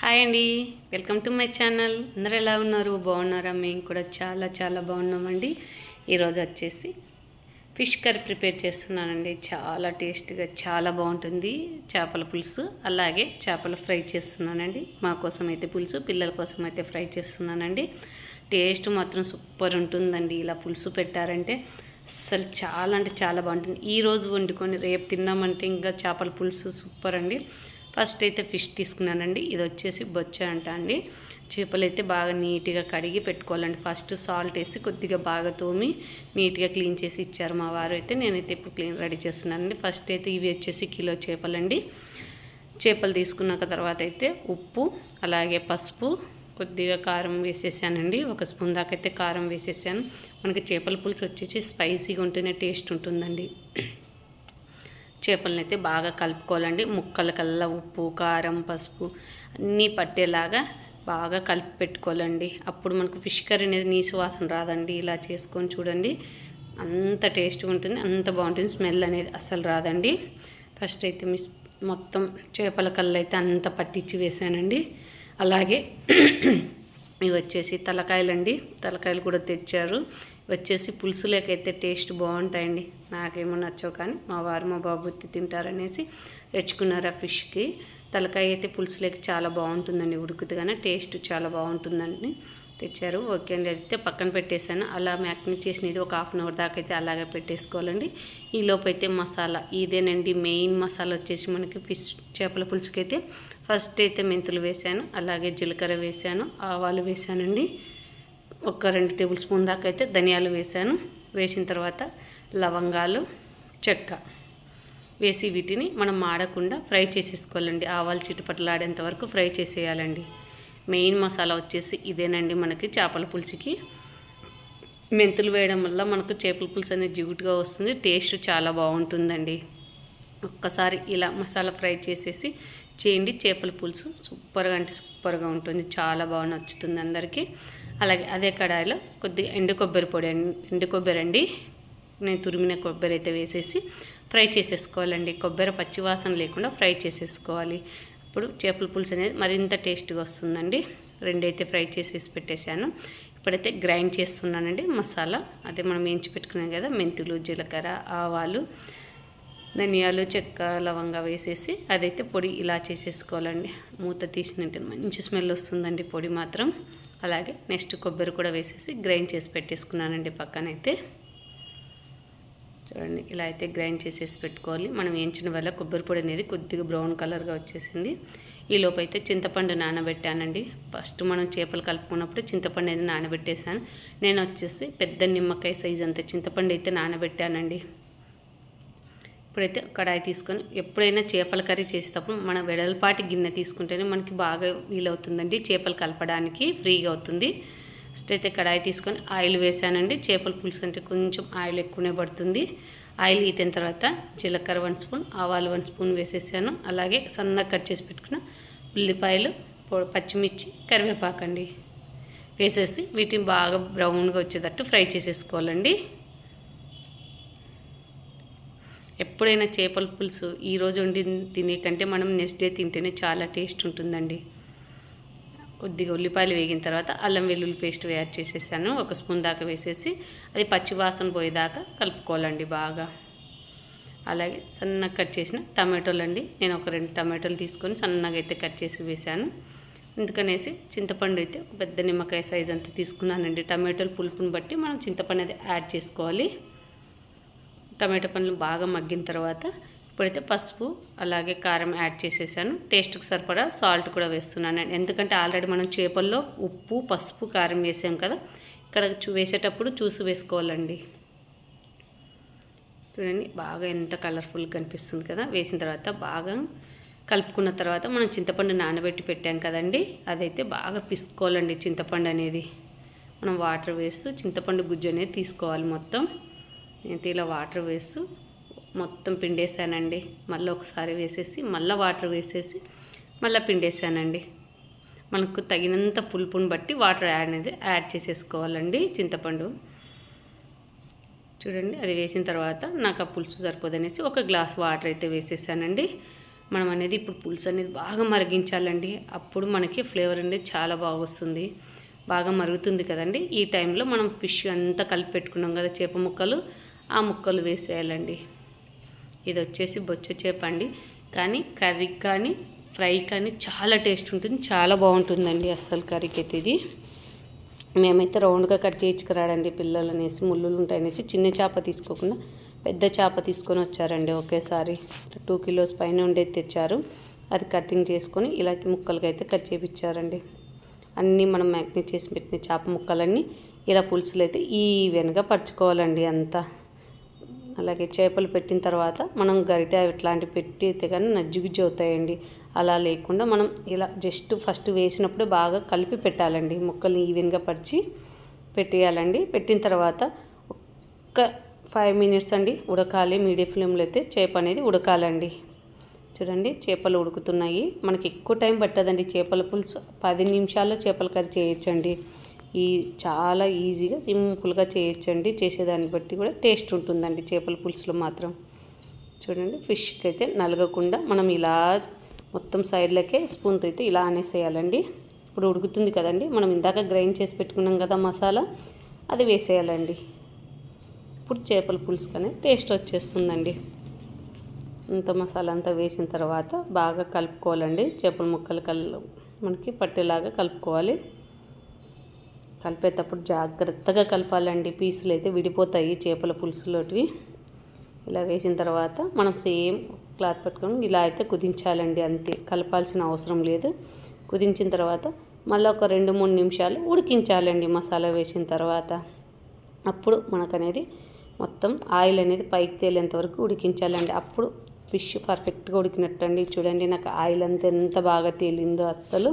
Hi అండి, welcome to my channel. అందరూ ఎలా ఉన్నారు? బాగున్నారా? మేము కూడా చాలా చాలా బాగున్నామండి. ఈరోజు వచ్చేసి ఫిష్ కర్రీ ప్రిపేర్ చేస్తున్నానండి. చాలా టేస్ట్గా చాలా బాగుంటుంది. చేపల పులుసు అలాగే చేపల ఫ్రై చేస్తున్నానండి. మా కోసం అయితే పులుసు, పిల్లల కోసం అయితే ఫ్రై చేస్తున్నానండి. టేస్ట్ మాత్రం సూపర్ ఉంటుందండి. ఇలా పులుసు పెట్టారంటే అసలు చాలా అంటే చాలా బాగుంటుంది. ఈరోజు వండుకొని రేపు తిన్నామంటే ఇంకా చేపల పులుసు సూపర్ అండి. ఫస్ట్ అయితే ఫిష్ తీసుకున్నానండి. ఇది వచ్చేసి బొచ్చ అంట అండి. చేపలు అయితే బాగా నీట్గా కడిగి పెట్టుకోవాలండి. ఫస్ట్ సాల్ట్ వేసి కొద్దిగా బాగా తోమి నీట్గా క్లీన్ చేసి ఇచ్చారు మా వారు. అయితే నేనైతే ఇప్పుడు రెడీ చేస్తున్నానండి. ఫస్ట్ అయితే ఇవి వచ్చేసి కిలో చేపలండి. చేపలు తీసుకున్నాక తర్వాత అయితే ఉప్పు అలాగే పసుపు కొద్దిగా కారం వేసేసానండి. 1 స్పూన్ దాకా అయితే కారం వేసేసాను. మనకి చేపల పులుసు వచ్చేసి స్పైసీగా ఉంటేనే టేస్ట్ ఉంటుందండి. చేపలను అయితే బాగా కలుపుకోవాలండి. ముక్కలకల్లా ఉప్పు కారం పసుపు అన్నీ పట్టేలాగా బాగా కలిపి పెట్టుకోవాలండి. అప్పుడు మనకు ఫిష్ కర్రీ అనేది నీసు వాసన రాదండి. ఇలా చేసుకొని చూడండి, అంత టేస్ట్గా ఉంటుంది, అంత బాగుంటుంది. స్మెల్ అనేది అస్సలు రాదండి. ఫస్ట్ అయితే మొత్తం చేపల కళ్ళు అయితే అంత పట్టించి వేసానండి. అలాగే ఇవి వచ్చేసి తలకాయలండి. తలకాయలు కూడా తెచ్చారు. వచ్చేసి పులుసులేకైతే టేస్ట్ బాగుంటాయండి. నాకేమో నచ్చవు, కానీ మా వారు మా బాబు తింటారనేసి తెచ్చుకున్నారు. ఆ ఫిష్కి తలకాయ అయితే పులుసులేక చాలా బాగుంటుందండి. ఉడుకుతుగానే టేస్ట్ చాలా బాగుంటుందండి. తెచ్చారు. ఓకే అండి, అయితే పక్కన పెట్టేశాను. అలా మ్యాగ్నేట్ చేసినది ఒక 1/2 అవర్ దాకా అయితే అలాగే పెట్టేసుకోవాలండి. ఈ లోపు అయితే మసాలా ఇదేనండి. మెయిన్ మసాలా వచ్చేసి మనకి ఫిష్ చేపల పులుసుకి అయితే ఫస్ట్ అయితే మెంతులు వేసాను, అలాగే జీలకర్ర వేసాను, ఆవాలు వేసానండి. ఒక 2 టేబుల్ స్పూన్ దాకా అయితే ధనియాలు వేసాను. వేసిన తర్వాత లవంగాలు చెక్క వేసి వీటిని మనం మాడకుండా ఫ్రై చేసేసుకోవాలండి. ఆవాలు చిటపటలాడేంత వరకు ఫ్రై చేసేయాలండి. మెయిన్ మసాలా వచ్చేసి ఇదేనండి. మనకి చేపల పులుసుకి మెంతులు వేయడం వల్ల మనకు చేపల పులుసు అనేది జిగుటుగా వస్తుంది. టేస్ట్ చాలా బాగుంటుందండి. ఒక్కసారి ఇలా మసాలా ఫ్రై చేసేసి చేయండి. చేపల పులుసు సూపర్గా అంటే సూపర్గా ఉంటుంది. చాలా బాగా నచ్చుతుంది అందరికీ. అలాగే అదే కడాయిలో కొద్దిగా ఎండు కొబ్బరి అండి. నేను తురిమిన కొబ్బరి అయితే వేసేసి ఫ్రై చేసేసుకోవాలండి. కొబ్బరి పచ్చివాసన లేకుండా ఫ్రై చేసేసుకోవాలి. ఇప్పుడు చేపల పులుసు అనేది మరింత టేస్ట్గా వస్తుందండి. రెండైతే ఫ్రై చేసేసి పెట్టేశాను. ఇప్పుడైతే గ్రైండ్ చేస్తున్నానండి మసాలా. అదే మనం వేయించి పెట్టుకున్నాం కదా, మెంతులు జీలకర్ర ఆవాలు ధనియాలు చెక్క లవంగా వేసేసి అదైతే పొడి ఇలా చేసేసుకోవాలండి. మూత తీసినట్టు మంచి స్మెల్ వస్తుందండి పొడి మాత్రం. అలాగే నెక్స్ట్ కొబ్బరి కూడా వేసేసి గ్రైండ్ చేసి పెట్టేసుకున్నానండి పక్కనైతే. చూడండి, ఇలా అయితే గ్రైండ్ చేసేసి పెట్టుకోవాలి. మనం వేయించిన వల్ల కొబ్బరి పొడి అనేది కొద్దిగా బ్రౌన్ కలర్గా వచ్చేసింది. ఈ లోపు అయితే చింతపండు నానబెట్టానండి. ఫస్ట్ మనం చేపలు కలుపుకున్నప్పుడు చింతపండు అనేది నానబెట్టేశాను. నేను వచ్చేసి పెద్ద నిమ్మకాయ సైజ్ అంత చింతపండు అయితే నానబెట్టానండి. ఇప్పుడైతే కడాయి తీసుకొని ఎప్పుడైనా చేపల కర్రీ చేసేటప్పుడు మన వెడల్పాటి గిన్నె తీసుకుంటేనే మనకి బాగా వీలవుతుందండి. చేపలు కలపడానికి ఫ్రీగా అవుతుంది. ఫస్ట్ అయితే కడాయి తీసుకొని ఆయిల్ వేసానండి. చేపల పులుసు అంటే కొంచెం ఆయిల్ ఎక్కువనే పడుతుంది. ఆయిల్ హీట్ అయిన తర్వాత జీలకర్ర 1 స్పూన్ ఆవాలు 1 స్పూన్ వేసేసాను. అలాగే సన్నగా కట్ చేసి పెట్టుకున్న ఉల్లిపాయలు పచ్చిమిర్చి కరివేపాకండి వేసేసి వీటిని బాగా బ్రౌన్గా వచ్చేటట్టు ఫ్రై చేసేసుకోవాలండి. ఎప్పుడైనా చేపల పులుసు ఈరోజు వండి తినే కంటే మనం నెక్స్ట్ డే తింటేనే చాలా టేస్ట్ ఉంటుందండి. కొద్దిగా ఉల్లిపాయలు వేగిన తర్వాత అల్లం వెల్లుల్లి పేస్ట్ యాడ్ చేసేసాను. 1 స్పూన్ దాకా వేసేసి అది పచ్చివాసన పోయేదాకా కలుపుకోవాలండి బాగా. అలాగే సన్నగా కట్ చేసిన టమాటోలు అండి. నేను ఒక 2 టమాటోలు తీసుకొని సన్నగా అయితే కట్ చేసి వేసాను. అందుకనేసి చింతపండు అయితే ఒక పెద్ద నిమ్మకాయ సైజ్ అంతా తీసుకున్నానండి. టమాటోలు పులుపుని బట్టి మనం చింతపండు అయితే యాడ్ చేసుకోవాలి. టమాటో పండ్లు బాగా మగ్గిన తర్వాత ఇప్పుడైతే పసుపు అలాగే కారం యాడ్ చేసేసాను. టేస్ట్కి సరిపడా సాల్ట్ కూడా వేస్తున్నాను. ఎందుకంటే ఆల్రెడీ మనం చేపల్లో ఉప్పు పసుపు కారం వేసాం కదా, ఇక్కడ వేసేటప్పుడు చూసి వేసుకోవాలండి. చూడండి, బాగా ఎంత కలర్ఫుల్గా కనిపిస్తుంది కదా. వేసిన తర్వాత బాగా కలుపుకున్న తర్వాత మనం చింతపండు నానబెట్టి పెట్టాం కదండి, అదైతే బాగా పిసుకోవాలండి. చింతపండు అనేది మనం వాటర్ వేస్తూ చింతపండు గుజ్జు అనేది తీసుకోవాలి మొత్తం. నేను ఇలా వాటర్ వేస్తూ మొత్తం పిండేసానండి. మళ్ళీ ఒకసారి వేసేసి మళ్ళీ వాటర్ వేసేసి మళ్ళీ పిండేసానండి. మనకు తగినంత పులుపుని బట్టి వాటర్ యాడ్ చేసేసుకోవాలండి చింతపండు. చూడండి, అది వేసిన తర్వాత నాకు ఆ పులుసు సరిపోదనేసి 1 గ్లాస్ వాటర్ అయితే వేసేసానండి. మనం అనేది ఇప్పుడు పులుసు అనేది బాగా మరిగించాలండి. అప్పుడు మనకి ఫ్లేవర్ అనేది చాలా బాగా వస్తుంది. బాగా మరుగుతుంది కదండి. ఈ టైంలో మనం ఫిష్ అంతా కలిపి పెట్టుకున్నాం కదా చేప ముక్కలు, ఆ ముక్కలు వేసేయాలండి. ఇది వచ్చేసి బొచ్చ చేప అండి. కానీ కర్రీ కానీ ఫ్రై కానీ చాలా టేస్ట్ ఉంటుంది, చాలా బాగుంటుందండి. అస్సలు కర్రీకి అయితే ఇది మేమైతే రౌండ్గా కట్ చేయించుకురాడండి పిల్లలు అనేసి, ముళ్ళులు ఉంటాయనేసి చిన్న చేప తీసుకోకుండా పెద్ద చేప తీసుకొని వచ్చారండి. ఒకేసారి 2 కిలోస్ పైన ఉండేది తెచ్చారు. అది కటింగ్ చేసుకొని ఇలా ముక్కలుగా అయితే కట్ చేయించారండి. అన్నీ మనం మ్యాగ్నేట్ చేసి పెట్టిన చేప ముక్కలన్నీ ఇలా పులుసులు అయితే ఈవెన్గా పరుచుకోవాలండి అంతా. అలాగే చేపలు పెట్టిన తర్వాత మనం గరిటె ఇట్లాంటివి పెట్టి అయితే కానీ నజ్జిగుజ్జు అవుతాయండి. అలా లేకుండా మనం ఇలా జస్ట్ ఫస్ట్ వేసినప్పుడే బాగా కలిపి పెట్టాలండి. ముక్కల్ని ఈవెన్గా పరిచి పెట్టేయాలండి. పెట్టిన తర్వాత ఒక్క 5 మినిట్స్ అండి ఉడకాలి. మీడియం ఫ్లేమ్లో అయితే చేప అనేది ఉడకాలండి. చూడండి చేపలు ఉడుకుతున్నాయి. మనకి ఎక్కువ టైం పట్టదండి. చేపల పులుసు 10 నిమిషాల్లో చేపల కర్రీ చేయొచ్చండి. చాలా ఈజీగా సింపుల్గా చేయొచ్చండి. చేసేదాన్ని బట్టి కూడా టేస్ట్ ఉంటుందండి చేపల పులుసులో మాత్రం. చూడండి ఫిష్కి అయితే నలగకుండా మనం ఇలా మొత్తం సైడ్లకే స్పూన్తో అయితే ఇలా అనేసేయాలండి. ఇప్పుడు ఉడుకుతుంది కదండి, మనం ఇందాక గ్రైండ్ చేసి పెట్టుకున్నాం కదా మసాలా, అది వేసేయాలండి. ఇప్పుడు చేపల పులుసుకు అనేది టేస్ట్ వచ్చేస్తుందండి. ఇంత మసాలా అంతా వేసిన తర్వాత బాగా కలుపుకోవాలండి. చేపల ముక్కలు మనకి పట్టేలాగా కలుపుకోవాలి. కలిపేటప్పుడు జాగ్రత్తగా కలపాలండి. పీసులు అయితే విడిపోతాయి చేపల పులుసులోటివి. ఇలా వేసిన తర్వాత మనం సేమ్ క్లాత్ పెట్టుకొని ఇలా అయితే కుదించాలండి. అంతే, కలపాల్సిన అవసరం లేదు. కుదించిన తర్వాత మళ్ళీ ఒక 2-3 నిమిషాలు ఉడికించాలండి మసాలా వేసిన తర్వాత. అప్పుడు మనకనేది మొత్తం ఆయిల్ అనేది పైకి తేలేంత వరకు ఉడికించాలండి. అప్పుడు ఫిష్ పర్ఫెక్ట్గా ఉడికినట్టండి. చూడండి నాకు ఆయిల్ అంతా ఎంత బాగా తేలిందో, అస్సలు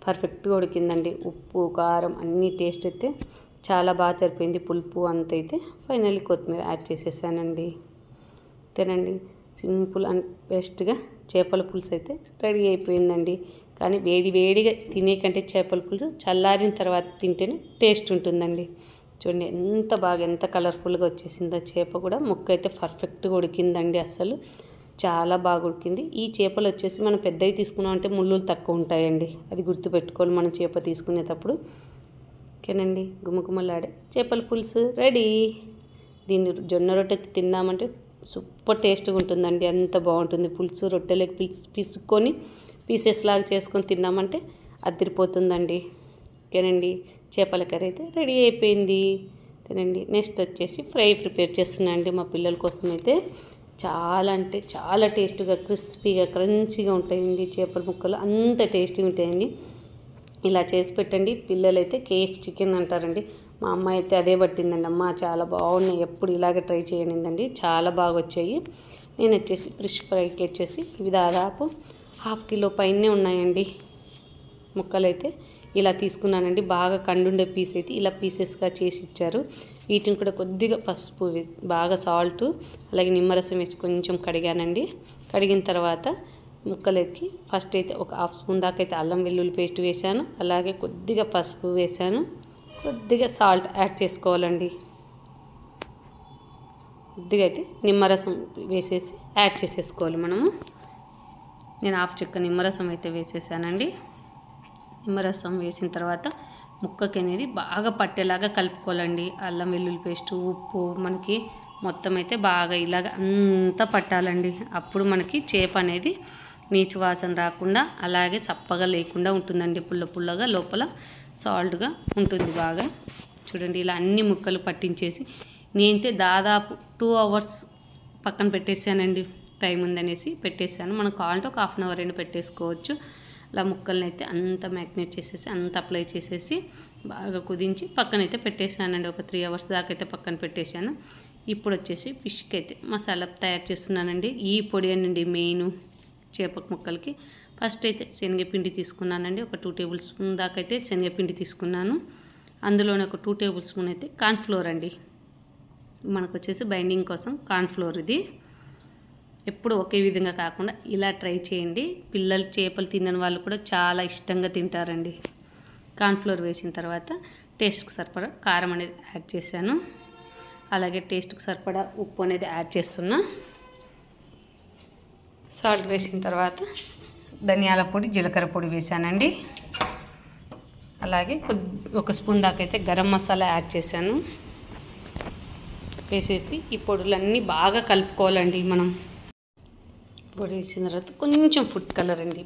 పర్ఫెక్ట్గా ఉడికిందండి. ఉప్పు కారం అన్నీ టేస్ట్ అయితే చాలా బాగా సరిపోయింది. పులుపు అంత అయితే ఫైనల్లీ కొత్తిమీర యాడ్ చేసేసానండి. తినండి, సింపుల్ అండ్ బెస్ట్గా చేపల పులుసు అయితే రెడీ అయిపోయిందండి. కానీ వేడిగా తినే కంటే చేపల పులుసు చల్లారిన తర్వాత తింటేనే టేస్ట్ ఉంటుందండి. చూడండి ఎంత కలర్ఫుల్గా వచ్చేసిందో చేప కూడా. ముక్క అయితే పర్ఫెక్ట్గా ఉడికిందండి. అస్సలు చాలా బాగా ఉడికింది. ఈ చేపలు వచ్చేసి మనం పెద్దవి తీసుకున్నామంటే ముళ్ళులు తక్కువ ఉంటాయండి. అది గుర్తుపెట్టుకోవాలి మనం చేప తీసుకునేటప్పుడు. ఓకేనండి, గుమగుమలాడే చేపల పులుసు రెడీ. దీన్ని జొన్న రొట్టెకి తిన్నామంటే సూపర్ టేస్ట్గా ఉంటుందండి. అంత బాగుంటుంది. పులుసు రొట్టెలకు పిసుక్కొని పీసెస్ లాగా చేసుకొని తిన్నామంటే అదిరిపోతుందండి. ఓకేనండి, చేపల కర్రీ అయితే రెడీ అయిపోయింది. తినండి. నెక్స్ట్ వచ్చేసి ఫ్రై ప్రిపేర్ చేస్తున్నా అండి మా పిల్లల కోసం అయితే. చాలా అంటే చాలా టేస్ట్గా, క్రిస్పీగా, క్రంచీగా ఉంటాయండి చేపల ముక్కలు. అంత టేస్టీగా ఉంటాయండి. ఇలా చేసి పెట్టండి. పిల్లలైతే కేఎఫ్ చికెన్ అంటారండి. మా అమ్మాయి అయితే అదే పట్టిందండి. అమ్మ చాలా బాగున్నాయి, ఎప్పుడు ఇలాగే ట్రై చేయనిందండి. చాలా బాగా వచ్చాయి. నేను వచ్చేసి ఫిష్ ఫ్రైకి వచ్చేసి ఇవి దాదాపు 1/2 కిలో పైనే ఉన్నాయండి ముక్కలైతే. ఇలా తీసుకున్నానండి. బాగా కండుండే పీస్ అయితే ఇలా పీసెస్గా చేసి ఇచ్చారు. వీటిని కూడా కొద్దిగా పసుపు, బాగా సాల్ట్, అలాగే నిమ్మరసం వేసి కొంచెం కడిగానండి. కడిగిన తర్వాత ముక్కలకి ఫస్ట్ అయితే ఒక 1/2 స్పూన్ దాకా అయితే అల్లం వెల్లుల్లి పేస్ట్ వేసాను. అలాగే కొద్దిగా పసుపు వేసాను. కొద్దిగా సాల్ట్ యాడ్ చేసుకోవాలండి. కొద్దిగా అయితే నిమ్మరసం వేసేసి యాడ్ చేసేసుకోవాలి మనము. నేను 1/2 చెక్క నిమ్మరసం అయితే వేసేసానండి. నిమ్మరసం వేసిన తర్వాత ముక్కకి అనేది బాగా పట్టేలాగా కలుపుకోవాలండి. అల్లం వెల్లుల్లి పేస్టు, ఉప్పు మనకి మొత్తం అయితే బాగా ఇలాగ అంతా పట్టాలండి. అప్పుడు మనకి చేప అనేది నీచు వాసన రాకుండా అలాగే చప్పగా లేకుండా ఉంటుందండి. పుల్లగా లోపల సాల్ట్గా ఉంటుంది బాగా. చూడండి ఇలా అన్ని ముక్కలు పట్టించేసి నేనైతే దాదాపు 2 అవర్స్ పక్కన పెట్టేసానండి. టైం ఉందనేసి పెట్టేశాను. మనకు కావాలంటే ఒక 1/2 అవర్ అయినా పెట్టేసుకోవచ్చు. అలా ముక్కల్ని అయితే అంతా మ్యాగ్నేట్ చేసేసి అంతా అప్లై చేసేసి బాగా కుదించి పక్కనైతే పెట్టేశానండి. ఒక 3 అవర్స్ దాకా అయితే పక్కన పెట్టేశాను. ఇప్పుడు వచ్చేసి ఫిష్కి అయితే మసాలా తయారు చేస్తున్నానండి. ఈ పొడి అనండి మెయిన్ చేప ముక్కలకి. ఫస్ట్ అయితే శనగపిండి తీసుకున్నానండి. ఒక 2 టేబుల్ స్పూన్ దాకా అయితే శనగపిండి తీసుకున్నాను. అందులోనే ఒక 2 టేబుల్ స్పూన్ అయితే కార్న్ఫ్లోర్ అండి. మనకు వచ్చేసి బైండింగ్ కోసం కార్న్ఫ్లోర్. ఇది ఎప్పుడు ఒకే విధంగా కాకుండా ఇలా ట్రై చేయండి. పిల్లలు చేపలు తినని వాళ్ళు కూడా చాలా ఇష్టంగా తింటారండి. కార్న్ఫ్లోర్ వేసిన తర్వాత టేస్ట్కి సరిపడా కారం అనేది యాడ్ చేశాను. అలాగే టేస్ట్కి సరిపడా ఉప్పు అనేది యాడ్ చేస్తున్నా. సాల్ట్ వేసిన తర్వాత ధనియాల పొడి జీలకర్ర పొడి వేసానండి. అలాగే ఒక స్పూన్ దాకా అయితే గరం మసాలా యాడ్ చేశాను. వేసేసి ఈ పొడులన్నీ బాగా కలుపుకోవాలండి. మనం పొడి వేసిన తర్వాత కొంచెం ఫుడ్ కలర్ అండి,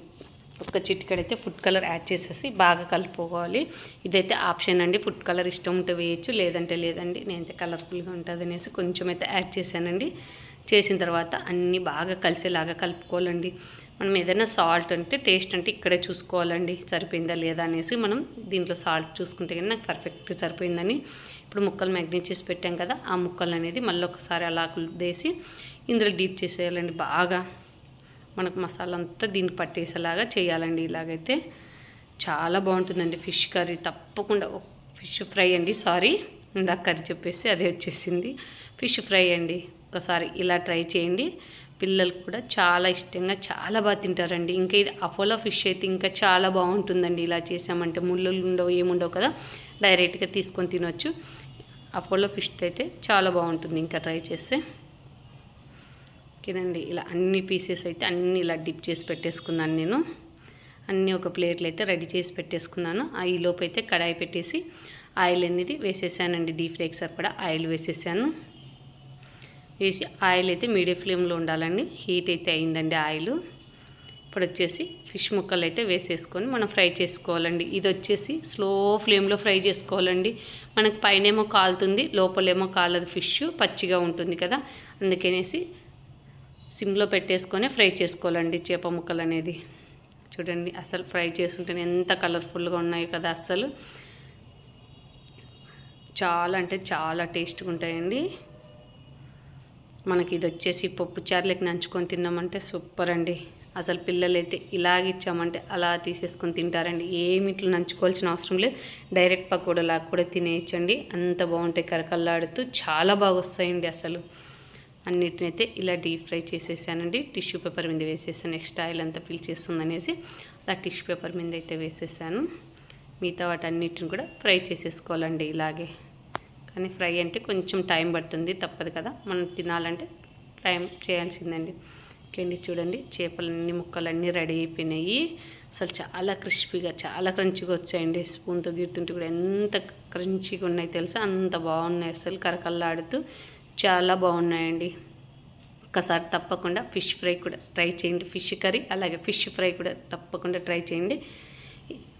ఒక చిటికెడైతే ఫుడ్ కలర్ యాడ్ చేసేసి బాగా కలుపుకోవాలి. ఇదైతే ఆప్షన్ అండి, ఫుడ్ కలర్ ఇష్టం ఉంటే వేయచ్చు, లేదంటే లేదండి. నేనైతే కలర్ఫుల్గా ఉంటుంది అనేసి కొంచెం అయితే యాడ్ చేశానండి. చేసిన తర్వాత అన్నీ బాగా కలిసేలాగా కలుపుకోవాలండి. మనం ఏదైనా సాల్ట్ అంటే టేస్ట్ అంటే ఇక్కడే చూసుకోవాలండి, సరిపోయిందా లేదా అనేసి. మనం దీంట్లో సాల్ట్ చూసుకుంటే కానీ నాకు పర్ఫెక్ట్గా సరిపోయిందని. ఇప్పుడు ముక్కలు మ్యాగ్నేట్ చేసి పెట్టాం కదా, ఆ ముక్కలు అనేది మళ్ళీ ఒకసారి అలా వేసి ఇందులో డీప్ చేసేయాలండి. బాగా మనకు మసాలా అంతా దీనికి పట్టేసేలాగా చేయాలండి. ఇలాగైతే చాలా బాగుంటుందండి ఫిష్ కర్రీ. తప్పకుండా ఫిష్ ఫ్రై అండి, సారీ ఇందాక కర్రీ చెప్పేసి అదే వచ్చేసింది. ఫిష్ ఫ్రై అండి, ఒకసారి ఇలా ట్రై చేయండి. పిల్లలు కూడా చాలా ఇష్టంగా చాలా బాగా తింటారండి. ఇంకా ఇది అపోలో ఫిష్ అయితే ఇంకా చాలా బాగుంటుందండి. ఇలా చేసామంటే ముళ్ళు ఉండవు, ఏముండవు కదా, డైరెక్ట్గా తీసుకొని తినొచ్చు. అపోలో ఫిష్ అయితే చాలా బాగుంటుంది ఇంకా ట్రై చేస్తే. ఓకేనండి, ఇలా అన్ని పీసెస్ అయితే అన్నీ ఇలా డిప్ చేసి పెట్టేసుకున్నాను నేను. అన్నీ ఒక ప్లేట్లో అయితే రెడీ చేసి పెట్టేసుకున్నాను. ఈ లోపు అయితే కడాయి పెట్టేసి ఆయిల్ అనేది వేసేసానండి. డీప్ ఫ్రైకి సరిపడా ఆయిల్ వేసేసాను. వేసి ఆయిల్ అయితే మీడియం ఫ్లేమ్లో ఉండాలండి. హీట్ అయితే అయిందండి ఆయిల్. ఇప్పుడు వచ్చేసి ఫిష్ ముక్కలు అయితే వేసేసుకొని మనం ఫ్రై చేసుకోవాలండి. ఇది వచ్చేసి స్లో ఫ్లేమ్లో ఫ్రై చేసుకోవాలండి. మనకు పైనేమో కాలుతుంది, లోపలేమో కాలదు, ఫిష్ పచ్చిగా ఉంటుంది కదా, అందుకనేసి సిమ్లో పెట్టేసుకొని ఫ్రై చేసుకోవాలండి చేప ముక్కలు అనేది. చూడండి అసలు ఫ్రై చేస్తుంటే ఎంత కలర్ఫుల్గా ఉన్నాయి కదా, అసలు చాలా అంటే చాలా టేస్ట్గా ఉంటాయండి. మనకి ఇది వచ్చేసి పప్పు చారులకి నంచుకొని తిన్నామంటే సూపర్ అండి. అసలు పిల్లలైతే ఇలాగ ఇచ్చామంటే అలా తీసేసుకొని తింటారండి. ఏమి ఇట్లా నంచుకోవాల్సిన అవసరం లేదు, డైరెక్ట్ పకోడీలాగా కూడా తినేయచ్చండి. అంత బాగుంటాయి, కరకల్లాడుతూ చాలా బాగా వస్తాయండి. అసలు అన్నిటిని అయితే ఇలా డీప్ ఫ్రై చేసేసానండి. టిష్యూ పేపర్ మీద వేసేసాను, నెక్స్ట్ ఆయిల్ అంతా పీల్చేస్తుంది అనేసి అలా టిష్యూ పేపర్ మీద అయితే వేసేసాను. మిగతా వాటన్నిటిని కూడా ఫ్రై చేసేసుకోవాలండి ఇలాగే. కానీ ఫ్రై అంటే కొంచెం టైం పడుతుంది, తప్పదు కదా, మనం తినాలంటే టైం చేయాల్సిందండి. ఓకేండి, చూడండి చేపలన్నీ ముక్కలన్నీ రెడీ అయిపోయినాయి. అసలు చాలా క్రిస్పీగా చాలా క్రంచిగా వచ్చాయండి. స్పూన్తో గిడుతుంటే కూడా ఎంత క్రంచిగా ఉన్నాయి తెలుసా, అంత బాగున్నాయి. అసలు కరకల్లాడుతూ చాలా బాగున్నాయండి. ఒకసారి తప్పకుండా ఫిష్ ఫ్రై కూడా ట్రై చేయండి. ఫిష్ కర్రీ అలాగే ఫిష్ ఫ్రై కూడా తప్పకుండా ట్రై చేయండి.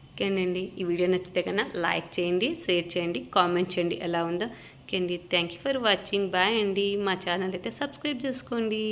ఓకేనండి, ఈ వీడియో నచ్చితే కన్నా లైక్ చేయండి, షేర్ చేయండి, కామెంట్ చేయండి ఎలా ఉందో. ఓకే అండి, thank you for watching. Bye అండి. మా ఛానల్ అయితే సబ్స్క్రైబ్ చేసుకోండి.